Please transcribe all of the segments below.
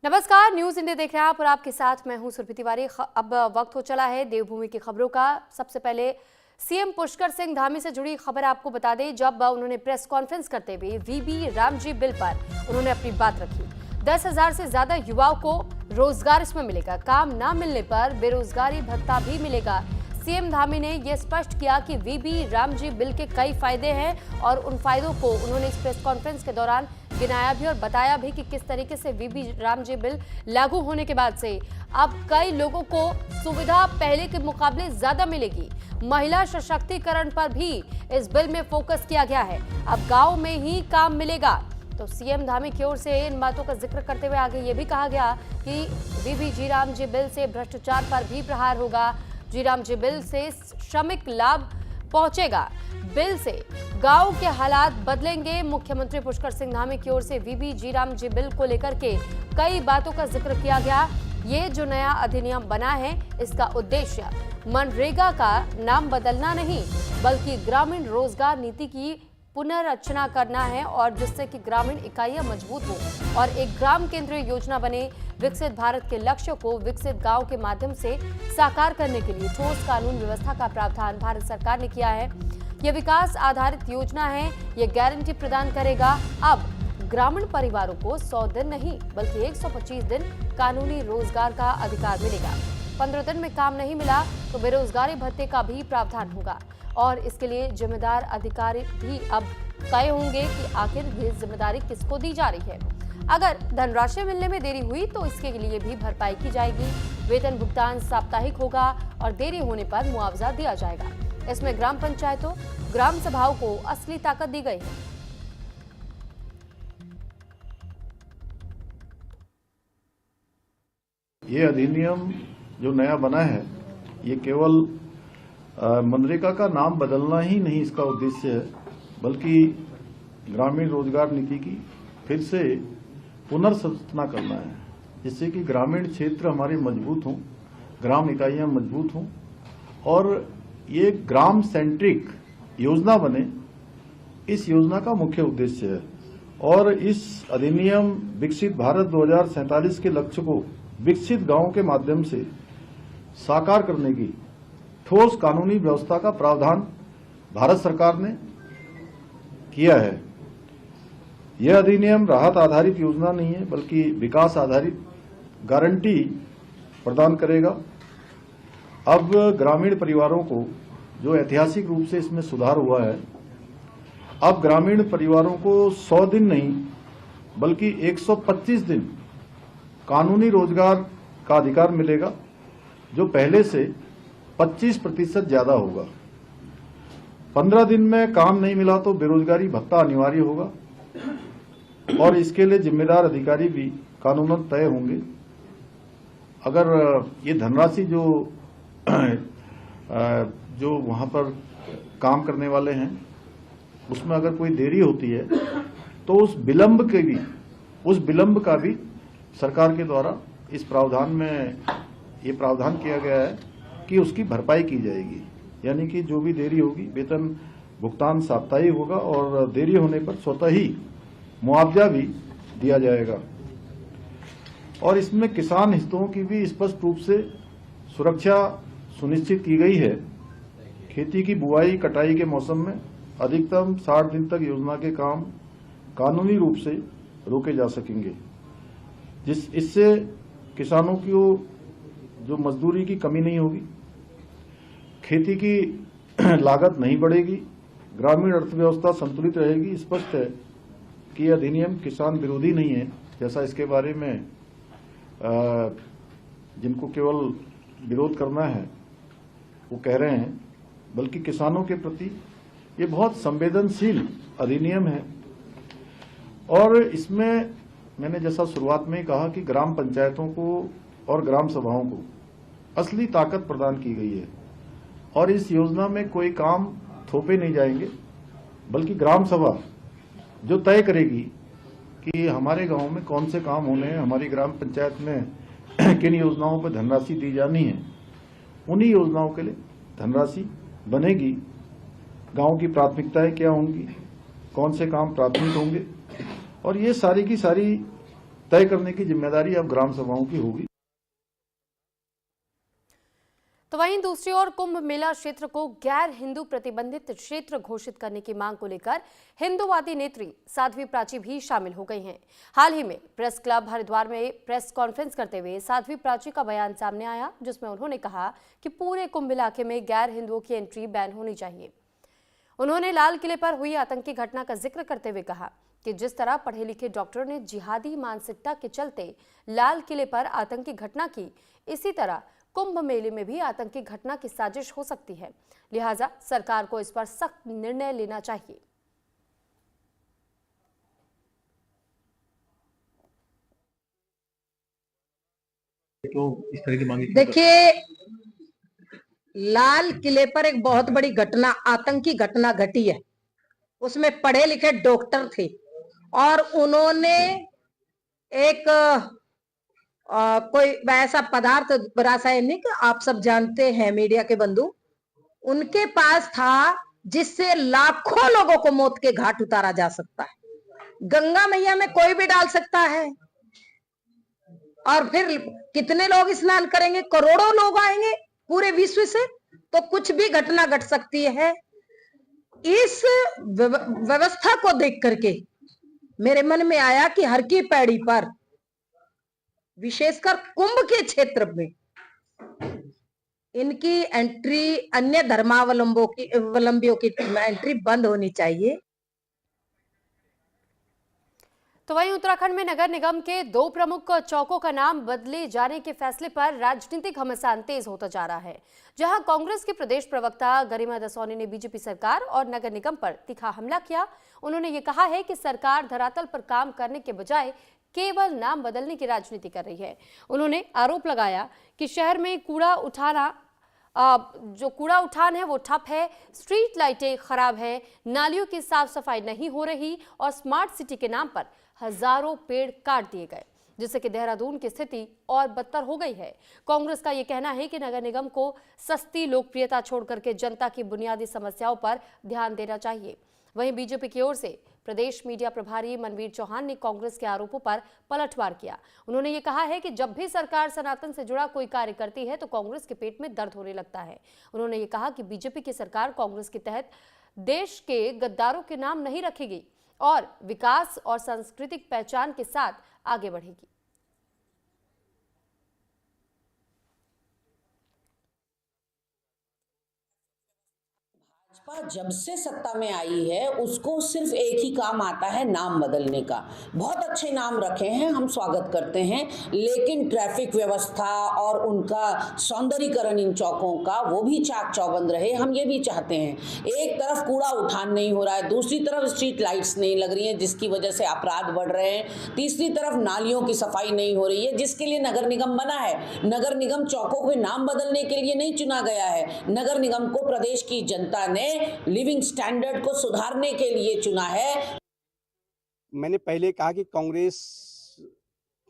नमस्कार, news India देख रहे हैं आप और आपके साथ मैं हूं सुरभि तिवारी। अब वक्त हो चला है देवभूमि की खबरों का। सबसे पहले सीएम पुष्कर सिंह धामी से जुड़ी खबर आपको बता दें। जब उन्होंने प्रेस कॉन्फ्रेंस करते हुए वीबी रामजी बिल पर उन्होंने अपनी बात रखी। 10,000 से ज्यादा युवाओं को रोजगार इसमें मिलेगा। काम ना मिलने पर बेरोजगारी भत्ता भी मिलेगा। सीएम धामी ने यह स्पष्ट किया कि वीबी रामजी बिल के कई फायदे हैं और उन फायदों को उन्होंने इस प्रेस कॉन्फ्रेंस के दौरान गिनाया भी और बताया भी कि किस तरीके से वीबी रामजी बिल लागू होने के बाद से अब कई लोगों को सुविधा पहले के मुकाबले ज्यादा मिलेगी। महिला सशक्तिकरण पर भी इस बिल में फोकस किया गया है। अब गांव में ही काम मिलेगा। तो सीएम धामी की ओर से इन बातों का जिक्र करते हुए आगे ये भी कहा गया कि वीबी जी रामजी बिल से भ्रष्टाचार पर भी प्रहार होगा। जी रामजी बिल से श्रमिक लाभ पहुंचेगा। बिल से गांव के हालात बदलेंगे। मुख्यमंत्री पुष्कर सिंह धामी की ओर से वीबी जी रामजी बिल को लेकर के कई बातों का जिक्र किया गया। ये जो नया अधिनियम बना है, इसका उद्देश्य मनरेगा का नाम बदलना नहीं बल्कि ग्रामीण रोजगार नीति की पुनर्रचना करना है और जिससे कि ग्रामीण इकाइयां मजबूत हो और एक ग्राम केंद्रीय योजना बने। विकसित भारत के लक्ष्य को विकसित गांव के माध्यम से साकार करने के लिए ठोस कानून व्यवस्था का प्रावधान भारत सरकार ने किया है। यह विकास आधारित योजना है। यह गारंटी प्रदान करेगा अब ग्रामीण परिवारों को 100 दिन नहीं बल्कि 125 दिन कानूनी रोजगार का अधिकार मिलेगा। 15 दिन में काम नहीं मिला तो बेरोजगारी भत्ते का भी प्रावधान होगा और इसके लिए जिम्मेदार अधिकारी भी अब तय होंगे कि आखिर ये जिम्मेदारी किसको दी जा रही है। अगर धनराशि मिलने में देरी हुई तो इसके लिए भी भरपाई की जाएगी। वेतन भुगतान साप्ताहिक होगा और देरी होने पर मुआवजा दिया जाएगा। इसमें ग्राम पंचायतों, ग्राम सभाओं को असली ताकत दी गई है। ये अधिनियम जो नया बना है, ये केवल मनरेगा का नाम बदलना ही नहीं इसका उद्देश्य है, बल्कि ग्रामीण रोजगार नीति की फिर से पुनर्संरचना करना है, जिससे कि ग्रामीण क्षेत्र हमारे मजबूत हों, ग्राम इकाइयां मजबूत हों और ये ग्राम सेंट्रिक योजना बने। इस योजना का मुख्य उद्देश्य है और इस अधिनियम विकसित भारत 2047 के लक्ष्य को विकसित गांवों के माध्यम से साकार करने की ठोस कानूनी व्यवस्था का प्रावधान भारत सरकार ने किया है। यह अधिनियम राहत आधारित योजना नहीं है बल्कि विकास आधारित गारंटी प्रदान करेगा। अब ग्रामीण परिवारों को जो ऐतिहासिक रूप से इसमें सुधार हुआ है, अब ग्रामीण परिवारों को 100 दिन नहीं बल्कि 125 दिन कानूनी रोजगार का अधिकार मिलेगा, जो पहले से 25% ज्यादा होगा। 15 दिन में काम नहीं मिला तो बेरोजगारी भत्ता अनिवार्य होगा और इसके लिए जिम्मेदार अधिकारी भी कानूनन तय होंगे। अगर ये धनराशि जो वहां पर काम करने वाले हैं उसमें अगर कोई देरी होती है तो उस विलंब का भी सरकार के द्वारा इस प्रावधान में ये प्रावधान किया गया है कि उसकी भरपाई की जाएगी। यानी कि जो भी देरी होगी, वेतन भुगतान साप्ताहिक होगा और देरी होने पर स्वतः ही मुआवजा भी दिया जाएगा। और इसमें किसान हितों की भी स्पष्ट रूप से सुरक्षा सुनिश्चित की गई है। खेती की बुआई कटाई के मौसम में अधिकतम 60 दिन तक योजना के काम कानूनी रूप से रोके जा सकेंगे, इससे किसानों की जो मजदूरी की कमी नहीं होगी, खेती की लागत नहीं बढ़ेगी, ग्रामीण अर्थव्यवस्था संतुलित रहेगी। स्पष्ट है कि यह अधिनियम किसान विरोधी नहीं है, जैसा इसके बारे में जिनको केवल विरोध करना है वो कह रहे हैं, बल्कि किसानों के प्रति ये बहुत संवेदनशील अधिनियम है। और इसमें मैंने जैसा शुरुआत में कहा कि ग्राम पंचायतों को और ग्राम सभाओं को असली ताकत प्रदान की गई है और इस योजना में कोई काम थोपे नहीं जाएंगे, बल्कि ग्राम सभा जो तय करेगी कि हमारे गांव में कौन से काम होने हैं, हमारी ग्राम पंचायत में किन योजनाओं पर धनराशि दी जानी है, उन्हीं योजनाओं के लिए धनराशि बनेगी। गांव की प्राथमिकताएं क्या होंगी, कौन से काम प्राथमिक होंगे और ये सारी की सारी तय करने की जिम्मेदारी अब ग्राम सभाओं की होगी। तो वहीं दूसरी ओर कुंभ मेला क्षेत्र को गैर हिंदू प्रतिबंधित क्षेत्र घोषित करने की मांग को लेकर हिंदूवादी नेत्री साध्वी प्राची भी शामिल हो गई हैं। हाल ही में प्रेस क्लब हरिद्वार में प्रेस कॉन्फ्रेंस करते हुए साध्वी प्राची का बयान सामने आया, जिसमें उन्होंने कहा कि पूरे कुंभ इलाके में गैर हिंदुओं की एंट्री बैन होनी चाहिए। उन्होंने लाल किले पर हुई आतंकी घटना का जिक्र करते हुए कहा कि जिस तरह पढ़े लिखे डॉक्टरों ने जिहादी मानसिकता के चलते लाल किले पर आतंकी घटना की, इसी तरह कुंभ मेले में भी आतंकी घटना की साजिश हो सकती है। लिहाजा सरकार को इस पर सख्त निर्णय लेना चाहिए। तो इस तरह की मांगे देखिए, लाल किले पर एक बहुत बड़ी घटना, आतंकी घटना घटी है। उसमें पढ़े लिखे डॉक्टर थे और उन्होंने एक कोई ऐसा पदार्थ, रासायनिक, आप सब जानते हैं मीडिया के बंधु, उनके पास था जिससे लाखों लोगों को मौत के घाट उतारा जा सकता है। गंगा मैया में कोई भी डाल सकता है और फिर कितने लोग स्नान करेंगे? करोड़ों लोग आएंगे पूरे विश्व से, तो कुछ भी घटना घट सकती है। इस व्यवस्था को देख करके मेरे मन में आया कि हर की पैड़ी पर, विशेषकर कुंभ के क्षेत्र में, इनकी एंट्री, अन्य धर्मावलंबियों की एंट्री बंद होनी चाहिए। तो वहीं उत्तराखंड में नगर निगम के 2 प्रमुख चौकों का नाम बदले जाने के फैसले पर राजनीतिक घमासान तेज होता जा रहा है, जहां कांग्रेस के प्रदेश प्रवक्ता गरिमा दसौनी ने बीजेपी सरकार और नगर निगम पर तीखा हमला किया। उन्होंने ये कहा है कि सरकार धरातल पर काम करने के बजाय केवल नाम बदलने की राजनीति कर रही है। उन्होंने आरोप लगाया कि शहर में जो कूड़ा उठान है वो ठप है, स्ट्रीट लाइटें खराब है, नालियों की साफ सफाई नहीं हो रही और स्मार्ट सिटी के नाम पर हजारों पेड़ काट दिए गए, जिससे कि देहरादून की स्थिति और बदतर हो गई है। कांग्रेस का यह कहना है कि नगर निगम को सस्ती लोकप्रियता छोड़कर के जनता की बुनियादी समस्याओं पर ध्यान देना चाहिए। वहीं बीजेपी की ओर से प्रदेश मीडिया प्रभारी मनवीर चौहान ने कांग्रेस के आरोपों पर पलटवार किया। उन्होंने ये कहा है कि जब भी सरकार सनातन से जुड़ा कोई कार्य करती है तो कांग्रेस के पेट में दर्द होने लगता है। उन्होंने ये कहा कि बीजेपी की सरकार कांग्रेस के तहत देश के गद्दारों के नाम नहीं रखेगी और विकास और सांस्कृतिक पहचान के साथ आगे बढ़ेगी। भाजपा जब से सत्ता में आई है उसको सिर्फ एक ही काम आता है, नाम बदलने का। बहुत अच्छे नाम रखे हैं, हम स्वागत करते हैं, लेकिन ट्रैफिक व्यवस्था और उनका सौंदर्यीकरण इन चौकों का वो भी चाक चौबंद रहे, हम ये भी चाहते हैं। एक तरफ कूड़ा उठान नहीं हो रहा है, दूसरी तरफ स्ट्रीट लाइट्स नहीं लग रही हैं जिसकी वजह से अपराध बढ़ रहे हैं, तीसरी तरफ नालियों की सफाई नहीं हो रही है जिसके लिए नगर निगम बना है। नगर निगम चौकों के नाम बदलने के लिए नहीं चुना गया है, नगर निगम को प्रदेश की जनता ने लिविंग स्टैंडर्ड को सुधारने के लिए चुना है। मैंने पहले कहा कि कांग्रेस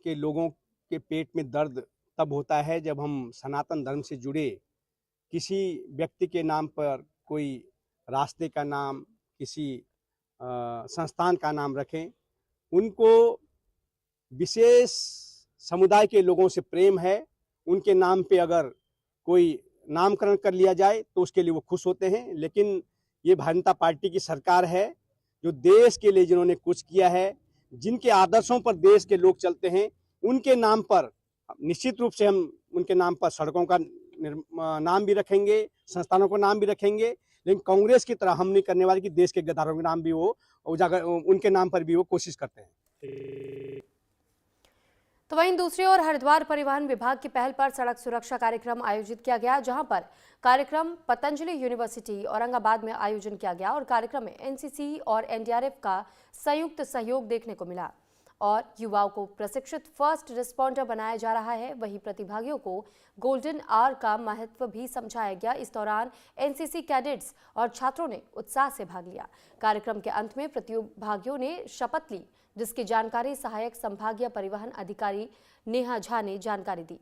के लोगों के पेट में दर्द तब होता है जब हम सनातन धर्म से जुड़े किसी व्यक्ति के नाम पर कोई रास्ते का नाम, किसी संस्थान का नाम रखें। उनको विशेष समुदाय के लोगों से प्रेम है, उनके नाम पे अगर कोई नामकरण कर लिया जाए तो उसके लिए वो खुश होते हैं। लेकिन ये भारतीय जनता पार्टी की सरकार है जो देश के लिए जिन्होंने कुछ किया है, जिनके आदर्शों पर देश के लोग चलते हैं, उनके नाम पर निश्चित रूप से हम उनके नाम पर सड़कों का नाम भी रखेंगे, संस्थानों का नाम भी रखेंगे, लेकिन कांग्रेस की तरह हम नहीं करने वाले कि देश के गद्दारों के नाम भी वो उजागर, उनके नाम पर भी वो कोशिश करते हैं। तो वहीं दूसरी ओर हरिद्वार परिवहन विभाग की पहल पर सड़क सुरक्षा कार्यक्रम आयोजित किया गया, जहां पर कार्यक्रम पतंजलि यूनिवर्सिटी औरंगाबाद में आयोजन किया गया और कार्यक्रम में एनसीसी और एनडीआरएफ का संयुक्त सहयोग देखने को मिला और युवाओं को प्रशिक्षित फर्स्ट रिस्पॉन्डर बनाया जा रहा है। वहीं प्रतिभागियों को गोल्डन आवर का महत्व भी समझाया गया। इस दौरान एनसीसी कैडेट्स और छात्रों ने उत्साह से भाग लिया। कार्यक्रम के अंत में प्रतिभागियों ने शपथ ली, जिसकी जानकारी सहायक संभागीय परिवहन अधिकारी नेहा झा ने जानकारी दी।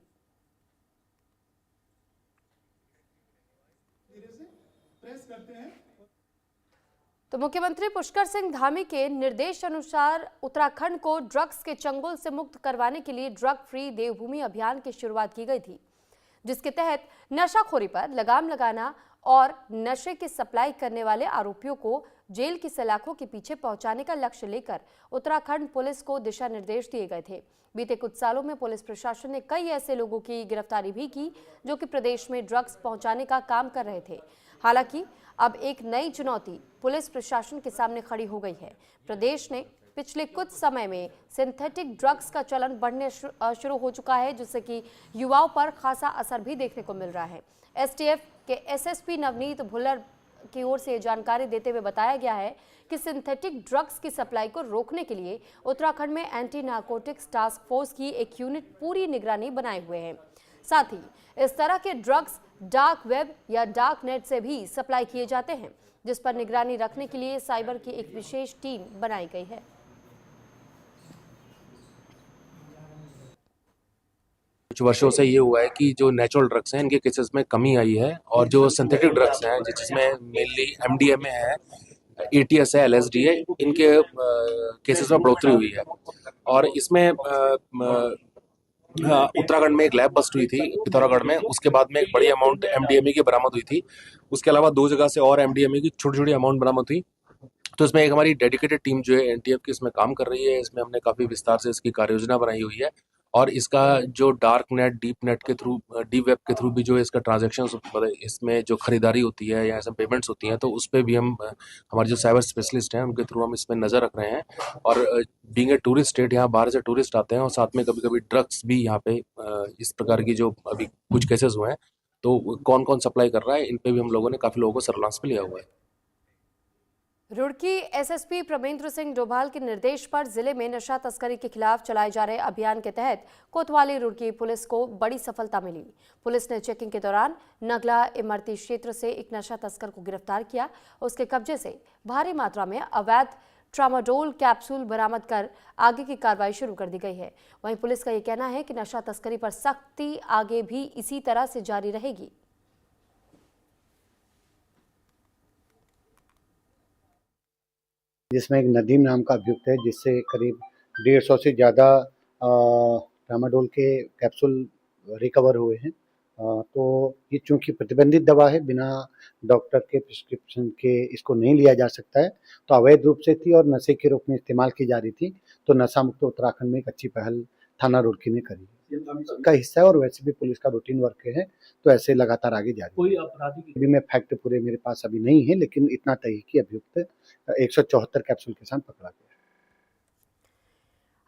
तो मुख्यमंत्री पुष्कर सिंह धामी के निर्देश अनुसार उत्तराखंड को ड्रग्स के चंगुल से मुक्त करवाने के लिए ड्रग फ्री देवभूमि अभियान की शुरुआत की गई थी, जिसके तहत नशाखोरी पर लगाम लगाना और नशे की सप्लाई करने वाले आरोपियों को जेल की सलाखों के पीछे पहुंचाने का लक्ष्य लेकर उत्तराखंड पुलिस को दिशा निर्देश दिए गए थे। बीते कुछ सालों में पुलिस प्रशासन ने कई ऐसे लोगों की गिरफ्तारी भी की जो कि प्रदेश में ड्रग्स पहुंचाने का काम कर रहे थे। हालांकि अब एक नई चुनौती पुलिस प्रशासन के सामने खड़ी हो गई है। प्रदेश ने पिछले कुछ समय में सिंथेटिक ड्रग्स का चलन बढ़ने शुरू हो चुका है, जिससे कि युवाओं पर खासा असर भी देखने को मिल रहा है। एसटीएफ के एसएसपी नवनीत भुल्लर की ओर से जानकारी देते हुए बताया गया है कि सिंथेटिक ड्रग्स की सप्लाई को रोकने के लिए उत्तराखंड में एंटी नारकोटिक्स टास्क फोर्स की एक यूनिट पूरी निगरानी बनाए हुए है। साथ ही इस तरह के ड्रग्स डार्क वेब या डार्क नेट से भी सप्लाई किए जाते हैं, जिस पर निगरानी रखने के लिए साइबर की एक विशेष टीम बनाई गई है। कुछ वर्षों से ये हुआ है कि जो नेचुरल ड्रग्स हैं इनके केसेस में कमी आई है और जो सिंथेटिक ड्रग्स हैं जिसमें मेनली एमडीएमए है, एटीएस है, एलएसडी है, इनके केसेस में बढ़ोतरी हुई है। और इसमें उत्तराखंड में एक लैब बस्ट हुई थी पिथौरागढ़ में, उसके बाद में एक बड़ी अमाउंट एमडीएमए की बरामद हुई थी। उसके अलावा 2 जगह से और एमडीएमए की छोटी छोटी अमाउंट बरामद हुई। तो इसमें एक हमारी डेडिकेटेड टीम जो है एनटीएफ की इसमें काम कर रही है। इसमें हमने काफ़ी विस्तार से इसकी कार्य योजना बनाई हुई है और इसका जो डार्क नेट, डीप नेट के थ्रू, डीप वेब के थ्रू भी जो इसका ट्रांजैक्शंस, इसमें जो खरीदारी होती है या ऐसे पेमेंट्स होती हैं, तो उस पर भी हम हमारे जो साइबर स्पेशलिस्ट हैं उनके थ्रू हम इसमें नज़र रख रहे हैं। और बीइंग ए टूरिस्ट स्टेट, यहाँ बाहर से टूरिस्ट आते हैं और साथ में कभी कभी ड्रग्स भी यहाँ पे इस प्रकार की जो अभी कुछ केसेस हुए हैं, तो कौन कौन सप्लाई कर रहा है इन पर भी हम लोगों ने काफ़ी लोगों को सर्विलांस पे लिया हुआ है। रुड़की एसएसपी प्रमेंद्र सिंह डोभाल के निर्देश पर जिले में नशा तस्करी के खिलाफ चलाए जा रहे अभियान के तहत कोतवाली रुड़की पुलिस को बड़ी सफलता मिली। पुलिस ने चेकिंग के दौरान नगला इमरती क्षेत्र से एक नशा तस्कर को गिरफ्तार किया। उसके कब्जे से भारी मात्रा में अवैध ट्रामाडोल कैप्सूल बरामद कर आगे की कार्रवाई शुरू कर दी गई है। वहीं पुलिस का ये कहना है कि नशा तस्करी पर सख्ती आगे भी इसी तरह से जारी रहेगी। जिसमें एक नदीम नाम का अभियुक्त है, जिससे करीब 150 से ज़्यादा ट्रामाडोल के कैप्सूल रिकवर हुए हैं। तो ये चूँकि प्रतिबंधित दवा है, बिना डॉक्टर के प्रिस्क्रिप्शन के इसको नहीं लिया जा सकता है, तो अवैध रूप से थी और नशे के रूप में इस्तेमाल की जा रही थी। तो नशा मुक्त उत्तराखंड में एक अच्छी पहल थाना रुड़की ने करी का हिस्सा है और वैसे भी पुलिस का रूटीन वर्क है, तो ऐसे लगातार आगे जारी। कोई आपराधिक अभी में फैक्ट पूरे मेरे पास अभी नहीं है, लेकिन इतना तय है कि अभियुक्त 174 कैप्सूल के साथ पकड़ा गया।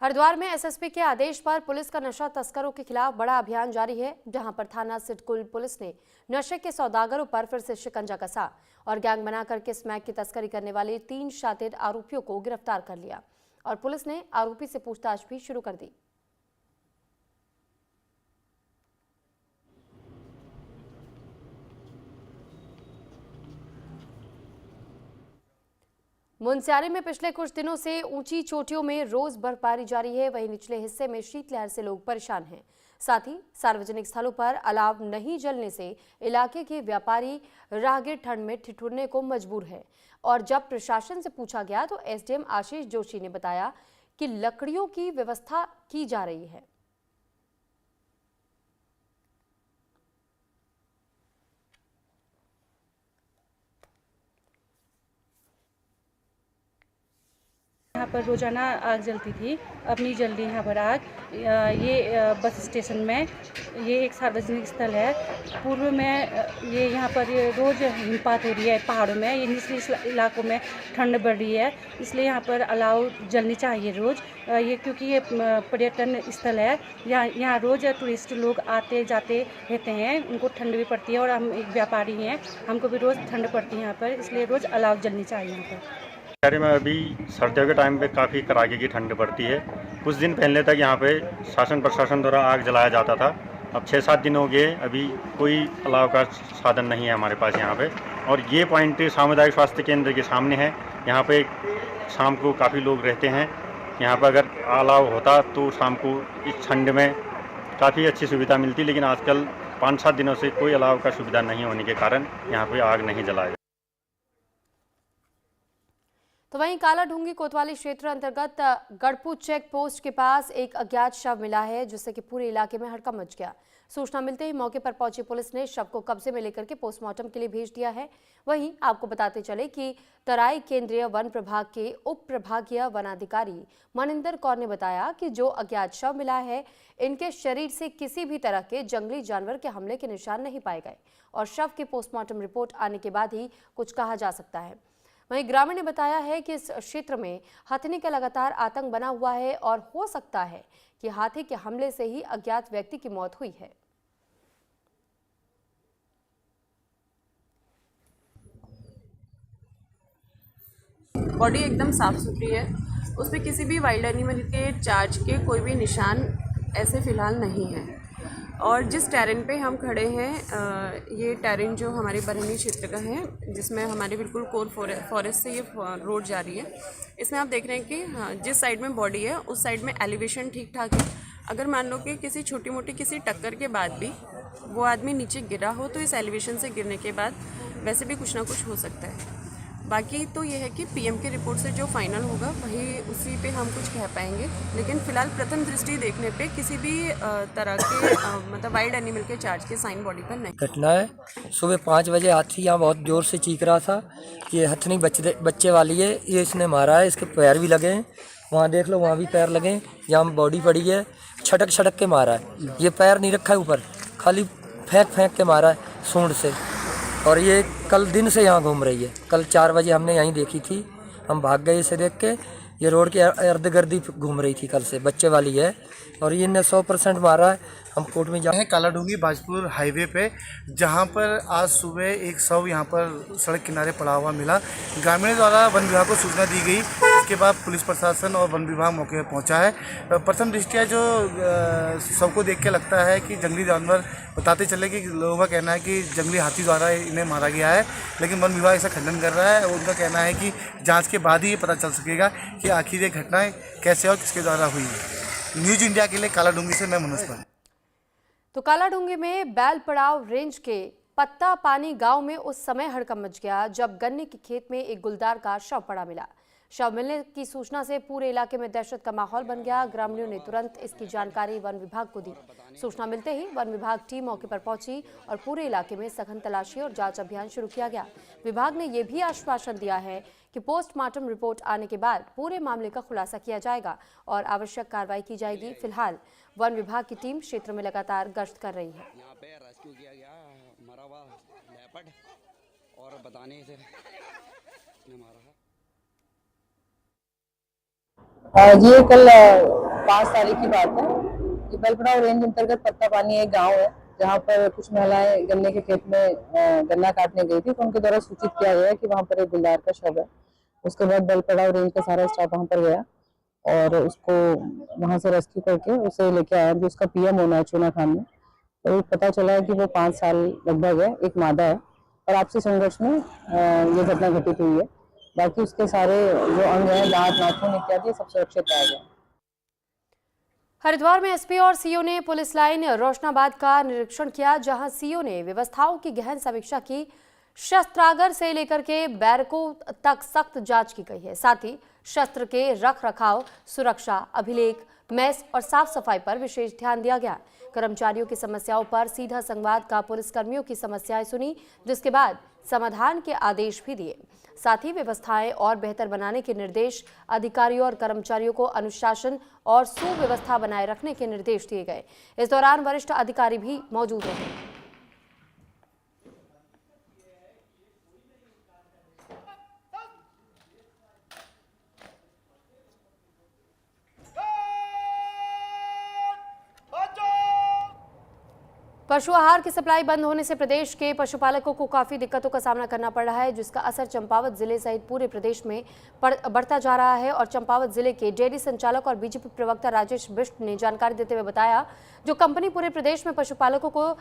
हरिद्वार में एसएसपी के आदेश पर पुलिस का नशा तस्करों के खिलाफ बड़ा अभियान जारी है, जहां पर थाना सिडकुल पुलिस ने नशे के सौदागरों पर फिर से शिकंजा कसा और गैंग बनाकर के स्मैक की तस्करी करने वाले 3 शातिर आरोपियों को गिरफ्तार कर लिया और पुलिस ने आरोपी से पूछताछ भी शुरू कर दी। मुनस्यारी में पिछले कुछ दिनों से ऊंची चोटियों में रोज बर्फबारी जारी है। वहीं निचले हिस्से में शीतलहर से लोग परेशान हैं। साथ ही सार्वजनिक स्थलों पर अलाव नहीं जलने से इलाके के व्यापारी राहगीर ठंड में ठिठुरने को मजबूर है। और जब प्रशासन से पूछा गया तो एसडीएम आशीष जोशी ने बताया कि लकड़ियों की व्यवस्था की जा रही है। यहाँ पर रोजाना आग जलती थी, अब नहीं जल रही यहाँ पर आग। ये बस स्टेशन में ये एक सार्वजनिक स्थल है। पूर्व में ये यहाँ पर रोज़ हिमपात हो रही है पहाड़ों में, ये निचले इलाकों में ठंड बढ़ रही है, इसलिए यहाँ पर अलाव जलनी चाहिए रोज़। ये क्योंकि ये पर्यटन स्थल है, यहाँ रोज़ टूरिस्ट लोग आते जाते रहते हैं, उनको ठंड भी पड़ती है और हम एक व्यापारी हैं, हमको भी रोज़ ठंड पड़ती है यहाँ पर, इसलिए रोज़ अलाव जलनी चाहिए यहाँ पर। शहर में अभी सर्दियों के टाइम पे काफ़ी कड़ाके की ठंड पड़ती है। कुछ दिन पहले तक यहाँ पे शासन प्रशासन द्वारा आग जलाया जाता था। अब 6-7 दिन हो गए, अभी कोई अलाव का साधन नहीं है हमारे पास यहाँ पे। और ये पॉइंट सामुदायिक स्वास्थ्य केंद्र के सामने है। यहाँ पे शाम को काफ़ी लोग रहते हैं। यहाँ पर अगर अलाव होता तो शाम को इस ठंड में काफ़ी अच्छी सुविधा मिलती, लेकिन आजकल 5-7 दिनों से कोई अलाव का सुविधा नहीं होने के कारण यहाँ पर आग नहीं जलाया। तो वहीं काला ढूंगी कोतवाली क्षेत्र अंतर्गत गढ़पू चेक पोस्ट के पास एक अज्ञात शव मिला है, जिससे कि पूरे इलाके में हड़कंप मच गया। सूचना मिलते ही मौके पर पहुंची पुलिस ने शव को कब्जे में लेकर के पोस्टमार्टम के लिए भेज दिया है। वहीं आपको बताते चले कि तराई केंद्रीय वन प्रभाग के उप प्रभागीय वनाधिकारी मनिंदर कौर ने बताया कि जो अज्ञात शव मिला है, इनके शरीर से किसी भी तरह के जंगली जानवर के हमले के निशान नहीं पाए गए और शव की पोस्टमार्टम रिपोर्ट आने के बाद ही कुछ कहा जा सकता है। वहीं ग्रामीण ने बताया है कि इस क्षेत्र में हथिनी का लगातार आतंक बना हुआ है और हो सकता है कि हाथी के हमले से ही अज्ञात व्यक्ति की मौत हुई है। बॉडी एकदम साफ सुथरी है, उसमें किसी भी वाइल्ड एनिमल के चार्ज के कोई भी निशान ऐसे फिलहाल नहीं है। और जिस टेरेन पे हम खड़े हैं, ये टेरेन जो हमारे बरहनी क्षेत्र का है, जिसमें हमारे बिल्कुल कोर फॉरेस्ट से ये रोड जा रही है। इसमें आप देख रहे हैं कि जिस साइड में बॉडी है उस साइड में एलिवेशन ठीक ठाक है। अगर मान लो कि किसी छोटी मोटी किसी टक्कर के बाद भी वो आदमी नीचे गिरा हो तो इस एलिवेशन से गिरने के बाद वैसे भी कुछ ना कुछ हो सकता है। बाकी तो ये है कि पीएम की रिपोर्ट से जो फाइनल होगा वही उसी पे हम कुछ कह पाएंगे, लेकिन फिलहाल प्रथम दृष्टि देखने पे किसी भी तरह के मतलब वाइल्ड एनिमल के चार्ज के साइन बॉडी पर नहीं। घटना है सुबह 5 बजे हाथी यहाँ बहुत ज़ोर से चीख रहा था। ये हथनी बच्चे वाली है, ये इसने मारा है, इसके पैर भी लगे हैं, वहाँ देख लो वहाँ भी पैर लगे हैं, यहाँ बॉडी पड़ी है, छटक के मारा है। ये पैर नहीं रखा है ऊपर, खाली फेंक के मारा है सूंड से। और ये कल दिन से यहाँ घूम रही है। कल 4 बजे हमने यहीं देखी थी, हम भाग गए इसे देख के। ये रोड के इर्द-गिर्द घूम रही थी कल से, बच्चे वाली है और ये ने 100% मारा है। हम कोर्ट में जा हैं काला ढूंगी बाजपुर हाईवे पे, जहां पर आज सुबह एक शव यहां पर सड़क किनारे पड़ा हुआ मिला। ग्रामीणों द्वारा वन विभाग को सूचना दी गई, इसके बाद पुलिस प्रशासन और वन विभाग मौके पर पहुंचा है। प्रथम दृष्टया जो शव को देख के लगता है कि जंगली जानवर, बताते चले कि लोगों का कहना है कि जंगली हाथी द्वारा इन्हें मारा गया है, लेकिन वन विभाग ऐसा खंडन कर रहा है। उनका कहना है कि जाँच के बाद ही ये पता चल सकेगा कि आखिर ये घटनाएँ कैसे और किसके द्वारा हुई है। न्यूज इंडिया के लिए काला ढूंगी से मैं मनोज पाल। तो काला ढूंगी में बैल पड़ाव रेंज के पत्ता पानी गांव में उस समय हड़कंप मच गया जब गन्ने के खेत में एक गुलदार का शव पड़ा मिला। शव मिलने की सूचना से पूरे इलाके में दहशत का माहौल बन गया। ग्रामीणों ने तुरंत इसकी जानकारी वन विभाग को दी। सूचना मिलते ही वन विभाग टीम मौके पर पहुंची और पूरे इलाके में सघन तलाशी और जांच अभियान शुरू किया गया। विभाग ने यह भी आश्वासन दिया है कि पोस्टमार्टम रिपोर्ट आने के बाद पूरे मामले का खुलासा किया जाएगा और आवश्यक कार्रवाई की जाएगी। फिलहाल वन विभाग की टीम क्षेत्र में लगातार गश्त कर रही है। यहाँ पे रेस्क्यू किया गया मरा हुआ लेपर्ड और बताने से मारा है। ये कल 5 तारीख की बात है। ये बैलपड़ाव रेंज अंतर्गत पत्ता पानी एक गांव है, जहां पर कुछ महिलाएं गन्ने के खेत में गन्ना काटने गई थी, तो उनके द्वारा सूचित किया गया कि वहां पर एक गुलदार का शव है। उसके बाद बैलपड़ाव रेंज का सारा स्टाफ वहां पर गया और उसको वहां से रेस्क्यू करके उसे लेके आया, जो उसका पीएम होना है चूना खान में। तो पता चला है कि वो 5 साल लगभग है, एक मादा है और आपसी संघर्ष में ये घटना घटित हुई है। बाकी उसके सारे जो अंग हैं, दांत, नाखून इत्यादि सब सुरक्षित रह गए। हरिद्वार में एसपी और सीओ ने पुलिस लाइन रोशनाबाद का निरीक्षण किया, जहां सीओ ने व्यवस्थाओं की गहन समीक्षा की। शस्त्रागार से लेकर के बैरकों तक सख्त जांच की गई है। साथ ही शस्त्र के रख रखाव, सुरक्षा, अभिलेख, मैस और साफ सफाई पर विशेष ध्यान दिया गया। कर्मचारियों की समस्याओं पर सीधा संवाद का पुलिसकर्मियों की समस्याएं सुनी, जिसके बाद समाधान के आदेश भी दिए। साथ ही व्यवस्थाएं और बेहतर बनाने के निर्देश, अधिकारियों और कर्मचारियों को अनुशासन और सुव्यवस्था बनाए रखने के निर्देश दिए गए। इस दौरान वरिष्ठ अधिकारी भी मौजूद रहे। पशु आहार की सप्लाई बंद होने से प्रदेश के पशुपालकों को काफी दिक्कतों का सामना करना पड़ रहा है, जिसका असर चंपावत जिले सहित पूरे प्रदेश में बढ़ता जा रहा है। और चंपावत जिले के डेयरी संचालक और बीजेपी प्रवक्ता राजेश बिष्ट ने जानकारी देते हुए बताया, जो कंपनी पूरे प्रदेश में पशुपालकों को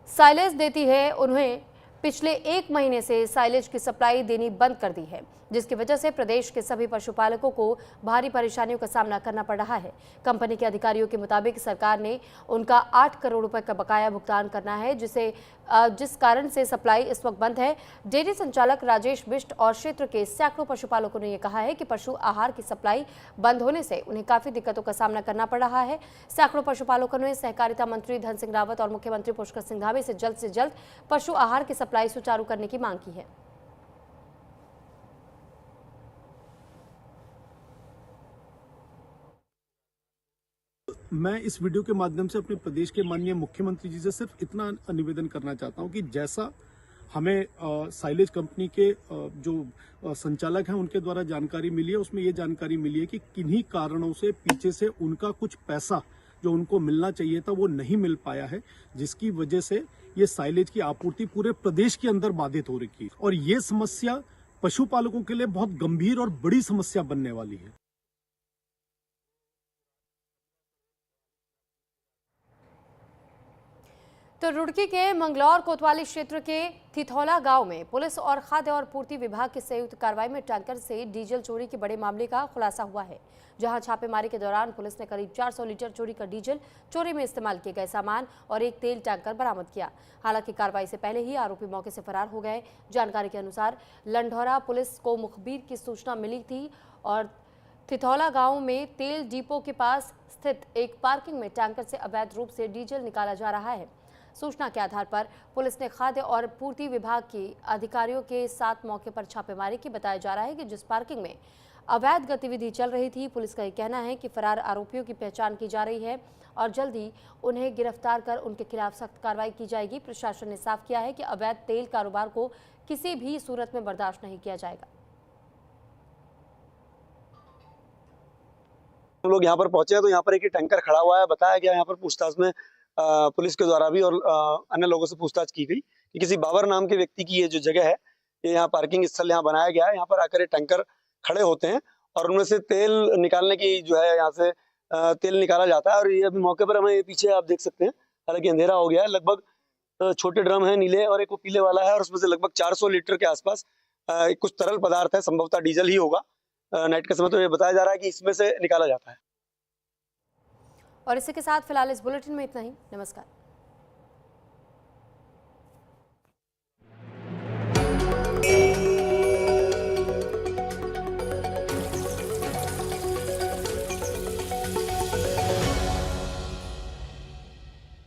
साइलेज देती है, उन्हें पिछले 1 महीने से साइलेज की सप्लाई देनी बंद कर दी है, जिसकी वजह से प्रदेश के सभी पशुपालकों को भारी परेशानियों का सामना करना पड़ रहा है। कंपनी के अधिकारियों के मुताबिक सरकार ने उनका 8 करोड़ रुपए का बकाया भुगतान करना है, जिस कारण से सप्लाई इस वक्त बंद है। डेयरी संचालक राजेश बिष्ट और क्षेत्र के सैकड़ों पशुपालकों ने यह कहा है कि पशु आहार की सप्लाई बंद होने से उन्हें काफी दिक्कतों का सामना करना पड़ रहा है। सैकड़ों पशुपालकों ने सहकारिता मंत्री धन सिंह रावत और मुख्यमंत्री पुष्कर सिंह धामी से जल्द पशु आहार की सप्लाई सुचारू करने की मांग की है। मैं इस वीडियो के माध्यम से अपने प्रदेश के माननीय मुख्यमंत्री जी से सिर्फ इतना निवेदन करना चाहता हूं कि जैसा हमें साइलेज कंपनी के जो संचालक हैं उनके द्वारा जानकारी मिली है, उसमें ये जानकारी मिली है कि किन्हीं कारणों से पीछे से उनका कुछ पैसा जो उनको मिलना चाहिए था वो नहीं मिल पाया है, जिसकी वजह से ये साइलेज की आपूर्ति पूरे प्रदेश के अंदर बाधित हो रही है और ये समस्या पशुपालकों के लिए बहुत गंभीर और बड़ी समस्या बनने वाली है। तो रुड़की के मंगलौर कोतवाली क्षेत्र के थिथौला गांव में पुलिस और खाद्य और पूर्ति विभाग की संयुक्त कार्रवाई में टैंकर से डीजल चोरी के बड़े मामले का खुलासा हुआ है, जहां छापेमारी के दौरान पुलिस ने करीब 400 लीटर चोरी का डीजल, चोरी में इस्तेमाल किए गए सामान और एक तेल टैंकर बरामद किया। हालांकि कार्रवाई से पहले ही आरोपी मौके से फरार हो गए। जानकारी के अनुसार लंढौरा पुलिस को मुखबिर की सूचना मिली थी और थिथौला गांव में तेल डिपो के पास स्थित एक पार्किंग में टैंकर से अवैध रूप से डीजल निकाला जा रहा है। सूचना के आधार पर पुलिस ने खाद्य और पूर्ति विभाग के अधिकारियों के साथ मौके पर छापेमारी की। बताया जा रहा है कि जिस पार्किंग में अवैध गतिविधि चल रही थी, पुलिस का ये कहना है कि फरार आरोपियों की पहचान की जा रही है और जल्द ही उन्हें गिरफ्तार कर उनके खिलाफ सख्त कार्रवाई की जाएगी। प्रशासन ने साफ किया है कि अवैध तेल कारोबार को किसी भी सूरत में बर्दाश्त नहीं किया जाएगा। हम लोग यहाँ पर पहुंचे हैं तो यहाँ पर एक टैंकर खड़ा हुआ है। बताया गया यहाँ पर पूछताछ में पुलिस के द्वारा भी और अन्य लोगों से पूछताछ की गई कि किसी बाबर नाम के व्यक्ति की ये जो जगह है, ये यहाँ पार्किंग स्थल यहाँ बनाया गया है। यहाँ पर आकर ये टैंकर खड़े होते हैं और उनमें से तेल निकालने की जो है यहाँ से तेल निकाला जाता है। और ये अभी मौके पर हमें ये पीछे आप देख सकते हैं, हालांकि अंधेरा हो गया है। लगभग छोटे ड्रम है नीले और एक वो पीले वाला है और उसमें से लगभग 400 लीटर के आसपास कुछ तरल पदार्थ है, संभवतः डीजल ही होगा। नाइट के समय तो ये बताया जा रहा है कि इसमें से निकाला जाता है। और इसी के साथ फिलहाल इस बुलेटिन में इतना ही। नमस्कार।